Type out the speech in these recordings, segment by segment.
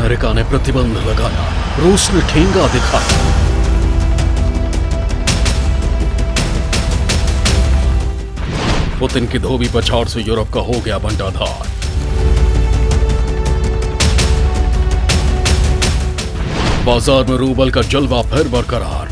America ने प्रतिबंध लगाया, रूस ने ठेंगा दिखाया। पुतिन की धोबी पछाड़ से यूरोप का हो गया बंटाधार। बाजार में रूबल का जलवा फिर बरकरार।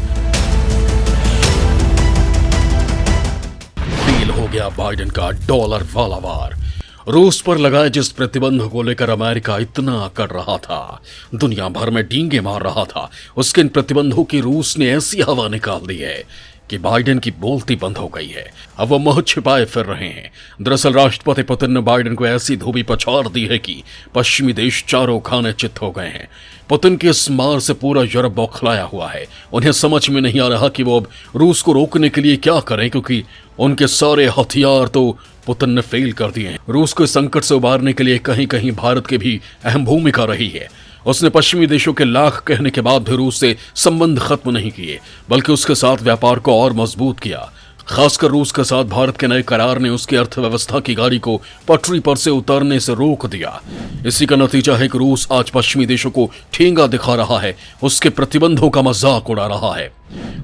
फील हो गया बाइडेन का डॉलर वाला वार। रूस पर लगाए जिस प्रतिबंध को लेकर अमेरिका इतना कर रहा था, दुनिया भर में डींगे मार रहा था, उसके इन प्रतिबंधों की रूस ने ऐसी हवा निकाल दी है कि बाइडेन की बोलती बंद हो गई है। अब वो मुंह छिपाए फिर रहे हैं। दरअसल राष्ट्रपति पुतिन ने बाइडेन को ऐसी धोबी पछाड़ दी है कि पश्चिमी देश चारों खाने चित्त हो गए हैं। पुतिन के इस मार से पूरा यूरोप बौखलाया हुआ है। उन्हें समझ में नहीं आ रहा कि वो अब रूस को रोकने के लिए क्या करें, क्योंकि उनके सारे हथियार तो पुतिन ने फेल कर दिए हैं। रूस को इस संकट से उबारने के लिए कहीं कहीं भारत की भी अहम भूमिका रही है। उसने पश्चिमी देशों के लाख कहने के बाद भी रूस से संबंध खत्म नहीं किए, बल्कि उसके साथ व्यापार को और मजबूत किया। खासकर रूस के साथ भारत के नए करार ने उसकी अर्थव्यवस्था की गाड़ी को पटरी पर से उतरने से रोक दिया। इसी का नतीजा है कि रूस आज पश्चिमी देशों को ठेंगा दिखा रहा है, उसके प्रतिबंधों का मजाक उड़ा रहा है।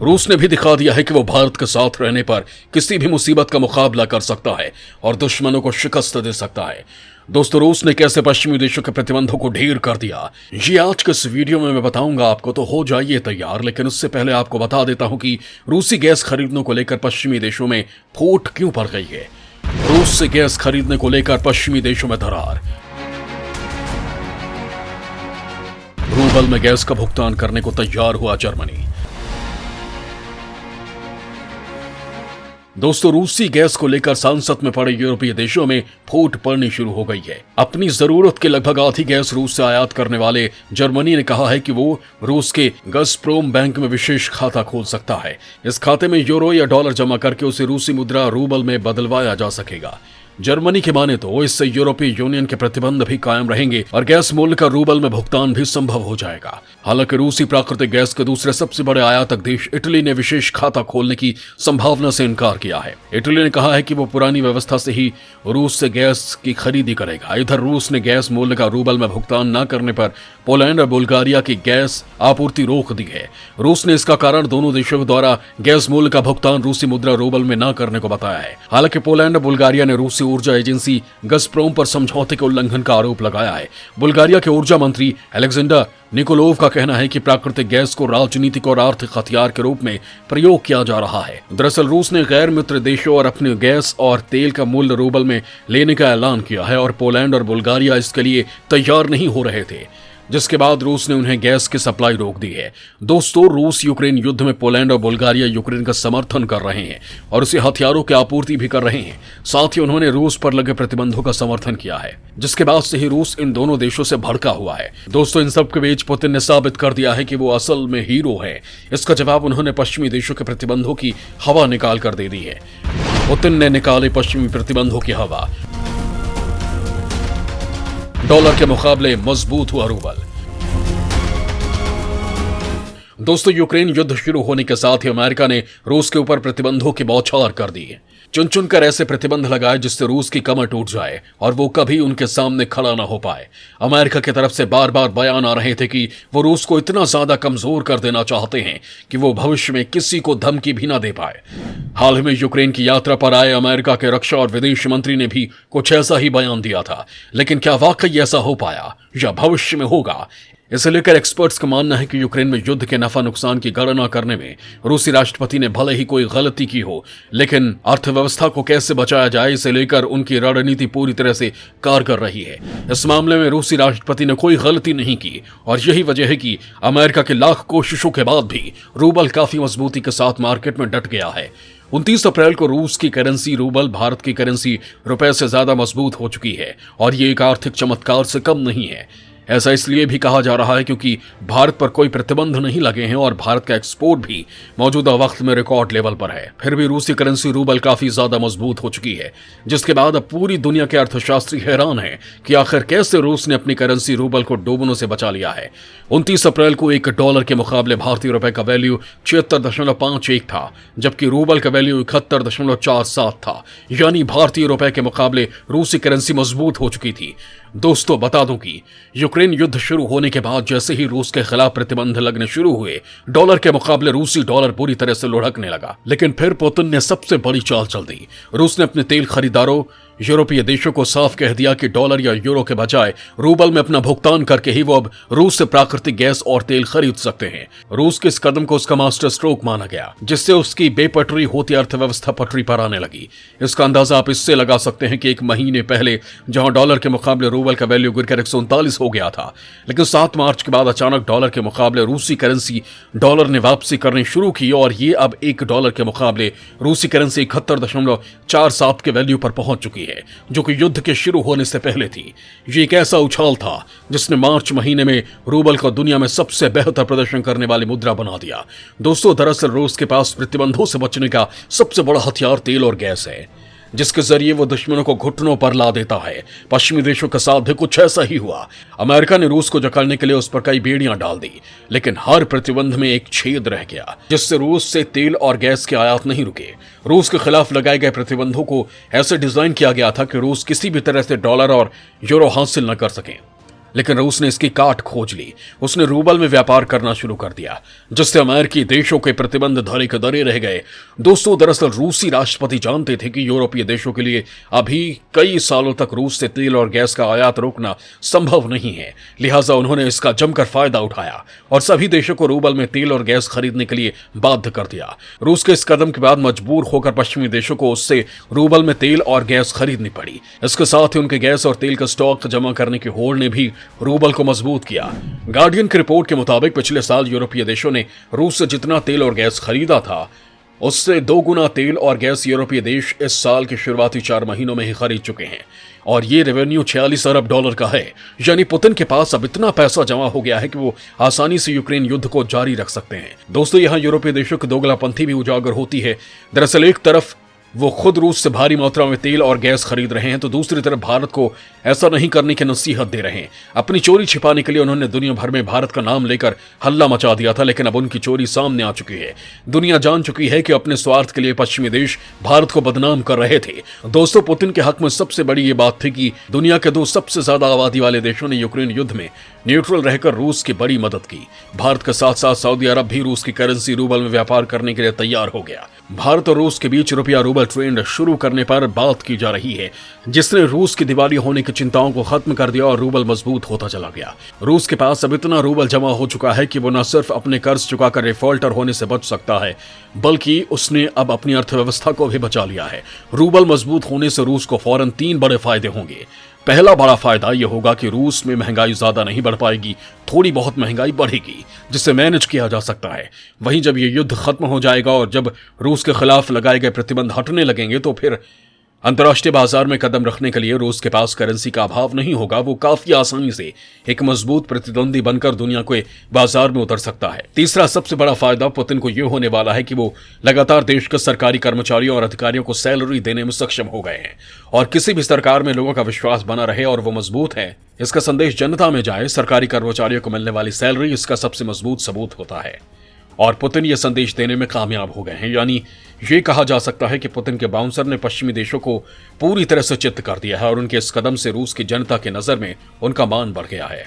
रूस ने भी दिखा दिया है कि वो भारत के साथ रहने पर किसी भी मुसीबत का मुकाबला कर सकता है और दुश्मनों को शिकस्त दे सकता है। दोस्तों, रूस ने कैसे पश्चिमी देशों के प्रतिबंधों को ढेर कर दिया, ये आज के इस वीडियो में मैं बताऊंगा आपको, तो हो जाइए तैयार। लेकिन उससे पहले आपको बता देता हूं कि रूसी गैस खरीदने को लेकर पश्चिमी देशों में फूट क्यों पड़ गई है। रूस से गैस खरीदने को लेकर पश्चिमी देशों में दरार। रूबल में गैस का भुगतान करने को तैयार हुआ जर्मनी। दोस्तों, रूसी गैस को लेकर सांसद में पड़े यूरोपीय देशों में फूट पड़नी शुरू हो गई है। अपनी जरूरत के लगभग आधी गैस रूस से आयात करने वाले जर्मनी ने कहा है कि वो रूस के गज़प्रोम बैंक में विशेष खाता खोल सकता है। इस खाते में यूरो या डॉलर जमा करके उसे रूसी मुद्रा रूबल में बदलवाया जा सकेगा। जर्मनी की माने तो इससे यूरोपीय यूनियन के प्रतिबंध भी कायम रहेंगे और गैस मूल्य का रूबल में भुगतान भी संभव हो जाएगा। हालांकि रूसी प्राकृतिक गैस के दूसरे सबसे बड़े आयातक देश इटली ने विशेष खाता खोलने की संभावना से इनकार किया है। इटली ने कहा है कि वो पुरानी व्यवस्था से ही रूस से गैस की खरीदी करेगा। इधर रूस ने गैस मूल्य का रूबल में भुगतान न करने पर पोलैंड और बुल्गारिया की गैस आपूर्ति रोक दी है। रूस ने इसका कारण दोनों देशों द्वारा गैस मूल्य का भुगतान रूसी मुद्रा रूबल में न करने को बताया है। हालांकि पोलैंड और बुल्गारिया ने रूसी ऊर्जा एजेंसी गज़प्रोम पर समझौते के उल्लंघन का आरोप लगाया है। बुल्गारिया के ऊर्जा मंत्री अलेक्जेंडर निकोलोव का कहना है कि प्राकृतिक गैस को राजनीतिक और आर्थिक हथियार के रूप में प्रयोग किया जा रहा है। दरअसल रूस ने गैर मित्र देशों और अपने गैस और तेल का मूल्य रूबल में लेने का ऐलान किया है और पोलैंड और बुल्गारिया इसके लिए तैयार नहीं हो रहे थे, जिसके बाद रूस ने उन्हें गैस की सप्लाई रोक दी है। दोस्तों, रूस यूक्रेन युद्ध में पोलैंड और बुल्गारिया यूक्रेन का समर्थन कर रहे हैं और उसे हथियारों की आपूर्ति भी कर रहे हैं। साथ ही उन्होंने रूस पर लगे प्रतिबंधों का समर्थन किया है, जिसके बाद से ही रूस इन दोनों देशों से भड़का हुआ है। दोस्तों, इन सब के बीच पुतिन ने साबित कर दिया है कि वो असल में हीरो है। इसका जवाब उन्होंने पश्चिमी देशों के प्रतिबंधों की हवा निकाल कर दे दी है। पुतिन ने निकाली पश्चिमी प्रतिबंधों की हवा। डॉलर के मुकाबले मजबूत हुआ रूबल। दोस्तों, यूक्रेन युद्ध शुरू होने के साथ ही अमेरिका ने रूस के ऊपर प्रतिबंधों की बौछार कर दी है। चुन चुनकर ऐसे प्रतिबंध लगाए जिससे रूस की कमर टूट जाए और वो कभी उनके सामने खड़ा ना हो पाए। अमेरिका की तरफ से बार बार बयान आ रहे थे कि वो रूस को इतना ज्यादा कमजोर कर देना चाहते हैं कि वो भविष्य में किसी को धमकी भी ना दे पाए। हाल ही में यूक्रेन की यात्रा पर आए अमेरिका के रक्षा और विदेश मंत्री ने भी कुछ ऐसा ही बयान दिया था। लेकिन क्या वाकई ऐसा हो पाया या भविष्य में होगा, इसे लेकर एक्सपर्ट्स का मानना है कि यूक्रेन में युद्ध के नफा नुकसान की गणना करने में रूसी राष्ट्रपति ने भले ही कोई गलती की हो, लेकिन अर्थव्यवस्था को कैसे बचाया जाए इसे लेकर उनकी रणनीति पूरी तरह से कारगर रही है। इस मामले में रूसी राष्ट्रपति ने कोई गलती नहीं की और यही वजह है कि अमेरिका की लाख कोशिशों के बाद भी रूबल काफी मजबूती के साथ मार्केट में डट गया है। 29 अप्रैल को रूस की करेंसी रूबल भारत की करेंसी रुपए से ज्यादा मजबूत हो चुकी है और ये एक आर्थिक चमत्कार से कम नहीं है। ऐसा इसलिए भी कहा जा रहा है क्योंकि भारत पर कोई प्रतिबंध नहीं लगे हैं और भारत का एक्सपोर्ट भी मौजूदा वक्त में रिकॉर्ड लेवल पर है। फिर भी रूसी करेंसी रूबल काफी ज्यादा मजबूत हो चुकी है, जिसके बाद अब पूरी दुनिया के अर्थशास्त्री हैरान हैं कि आखिर कैसे रूस ने अपनी करेंसी रूबल को डूबने से बचा लिया है। 29 अप्रैल को एक डॉलर के मुकाबले भारतीय रुपए का वैल्यू 76.51 था, जबकि रूबल का वैल्यू 71.47 था। यानी भारतीय रुपए के मुकाबले रूसी करेंसी मजबूत हो चुकी थी। दोस्तों, बता दूं कि यूक्रेन यूक्रेन युद्ध शुरू होने के बाद जैसे ही रूस के खिलाफ प्रतिबंध लगने शुरू हुए, डॉलर के मुकाबले रूसी डॉलर पूरी तरह से लुढ़कने लगा। लेकिन फिर पुतिन ने सबसे बड़ी चाल चल दी। रूस ने अपने तेल खरीदारों यूरोपीय देशों को साफ कह दिया कि डॉलर या यूरो के बजाय रूबल में अपना भुगतान करके ही वो अब रूस से प्राकृतिक गैस और तेल खरीद सकते हैं। रूस के इस कदम को उसका मास्टर स्ट्रोक माना गया, जिससे उसकी बेपटरी होती अर्थव्यवस्था पटरी पर आने लगी। इसका अंदाजा आप इससे लगा सकते हैं कि एक महीने पहले जहां डॉलर के मुकाबले रूबल का वैल्यू गिरकर 139 हो गया था, लेकिन 7 मार्च के बाद अचानक डॉलर के मुकाबले रूसी करेंसी डॉलर ने वापसी करनी शुरू की और ये अब $1 के मुकाबले रूसी करेंसी 71.47 के वैल्यू पर पहुंच चुकी है, जो कि युद्ध के शुरू होने से पहले थी। ये एक ऐसा उछाल था जिसने मार्च महीने में रूबल को दुनिया में सबसे बेहतर प्रदर्शन करने वाली मुद्रा बना दिया। दोस्तों, दरअसल रूस के पास प्रतिबंधों से बचने का सबसे बड़ा हथियार तेल और गैस है, जिसके जरिए वो दुश्मनों को घुटनों पर ला देता है। पश्चिमी देशों के साथ भी कुछ ऐसा ही हुआ। अमेरिका ने रूस को जकड़ने के लिए उस पर कई बेड़ियां डाल दी, लेकिन हर प्रतिबंध में एक छेद रह गया, जिससे रूस से तेल और गैस के आयात नहीं रुके। रूस के खिलाफ लगाए गए प्रतिबंधों को ऐसे डिजाइन किया गया था कि रूस किसी भी तरह से डॉलर और यूरो हासिल न कर सकें, लेकिन रूस ने इसकी काट खोज ली। उसने रूबल में व्यापार करना शुरू कर दिया, जिससे अमेरिकी देशों के प्रतिबंध धरे के धरे रह गए। दोस्तों, दरअसल रूसी राष्ट्रपति जानते थे कि यूरोपीय देशों के लिए अभी कई सालों तक रूस से तेल और गैस का आयात रोकना संभव नहीं है, लिहाजा उन्होंने इसका जमकर फायदा उठाया और सभी देशों को रूबल में तेल और गैस खरीदने के लिए बाध्य कर दिया। रूस के इस कदम के बाद मजबूर होकर पश्चिमी देशों को उससे रूबल में तेल और गैस खरीदनी पड़ी। इसके साथ ही उनके गैस और तेल का स्टॉक जमा करने की होड़ ने भी रूबल को मजबूत किया। गार्डियन की रिपोर्ट के मुताबिक पिछले साल यूरोपीय देशों ने रूस से जितना तेल और गैस खरीदा था, उससे 2 गुना तेल और गैस यूरोपीय देश इस साल के शुरुआती 4 महीनों में ही खरीद चुके हैं, और ये रेवेन्यू $46 अरब का है। यानी पुतिन के पास अब इतना पैसा जमा हो गया है कि वो आसानी से यूक्रेन युद्ध को जारी रख सकते हैं। दोस्तों, यहाँ यूरोपीय देशों की दोगलापंथी भी उजागर होती है। दरअसल एक तरफ वो खुद रूस से भारी मात्रा में तेल और गैस खरीद रहे हैं, तो दूसरी तरफ भारत को ऐसा नहीं करने की नसीहत दे रहे हैं। अपनी चोरी छिपाने के लिए उन्होंने दुनिया भर में भारत का नाम लेकर हल्ला मचा दिया था, लेकिन अब उनकी चोरी सामने आ चुकी है। दुनिया जान चुकी है कि अपने स्वार्थ के लिए पश्चिमी देश भारत को बदनाम कर रहे थे। दोस्तों, पुतिन के हक में सबसे बड़ी ये बात थी कि दुनिया के 2 सबसे ज्यादा आबादी वाले देशों ने यूक्रेन युद्ध में न्यूट्रल रहकर रूस की बड़ी मदद की। भारत के साथ साथ सऊदी अरब भी रूस की करेंसी रूबल में व्यापार करने के लिए तैयार हो गया। भारत और रूस के बीच रुपया रूबल ट्रेंड शुरू करने पर बात की जा रही है, जिसने रूस की दिवाली होने की चिंताओं को खत्म कर दिया और रूबल मजबूत होता चला गया। रूस के पास अब इतना रूबल जमा हो चुका है कि वो न सिर्फ अपने कर्ज चुकाकर डिफॉल्टर होने से बच सकता है, बल्कि उसने अब अपनी अर्थव्यवस्था को भी बचा लिया है। रूबल मजबूत होने से रूस को फौरन 3 बड़े फायदे होंगे। पहला बड़ा फायदा यह होगा कि रूस में महंगाई ज्यादा नहीं बढ़ पाएगी, थोड़ी बहुत महंगाई बढ़ेगी, जिसे मैनेज किया जा सकता है। वहीं जब ये युद्ध खत्म हो जाएगा और जब रूस के खिलाफ लगाए गए प्रतिबंध हटने लगेंगे, तो फिर अंतर्राष्ट्रीय बाजार में कदम रखने के लिए रूस के पास करेंसी का अभाव नहीं होगा। वो काफी आसानी से एक मजबूत प्रतिद्वंदी बनकर दुनिया के बाजार में उतर सकता है। तीसरा सबसे बड़ा फायदा पुतिन को यह होने वाला है कि वो लगातार देश के सरकारी कर्मचारियों और अधिकारियों को सैलरी देने में सक्षम हो गए हैं, और किसी भी सरकार में लोगों का विश्वास बना रहे और वो मजबूत है, इसका संदेश जनता में जाए। सरकारी कर्मचारियों को मिलने वाली सैलरी इसका सबसे मजबूत सबूत होता है, और पुतिन ये संदेश देने में कामयाब हो गए हैं। यानी ये कहा जा सकता है कि पुतिन के बाउंसर ने पश्चिमी देशों को पूरी तरह से चित्त कर दिया है, और उनके इस कदम से रूस की जनता की नजर में उनका मान बढ़ गया है।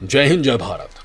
जय हिंद, जय भारत।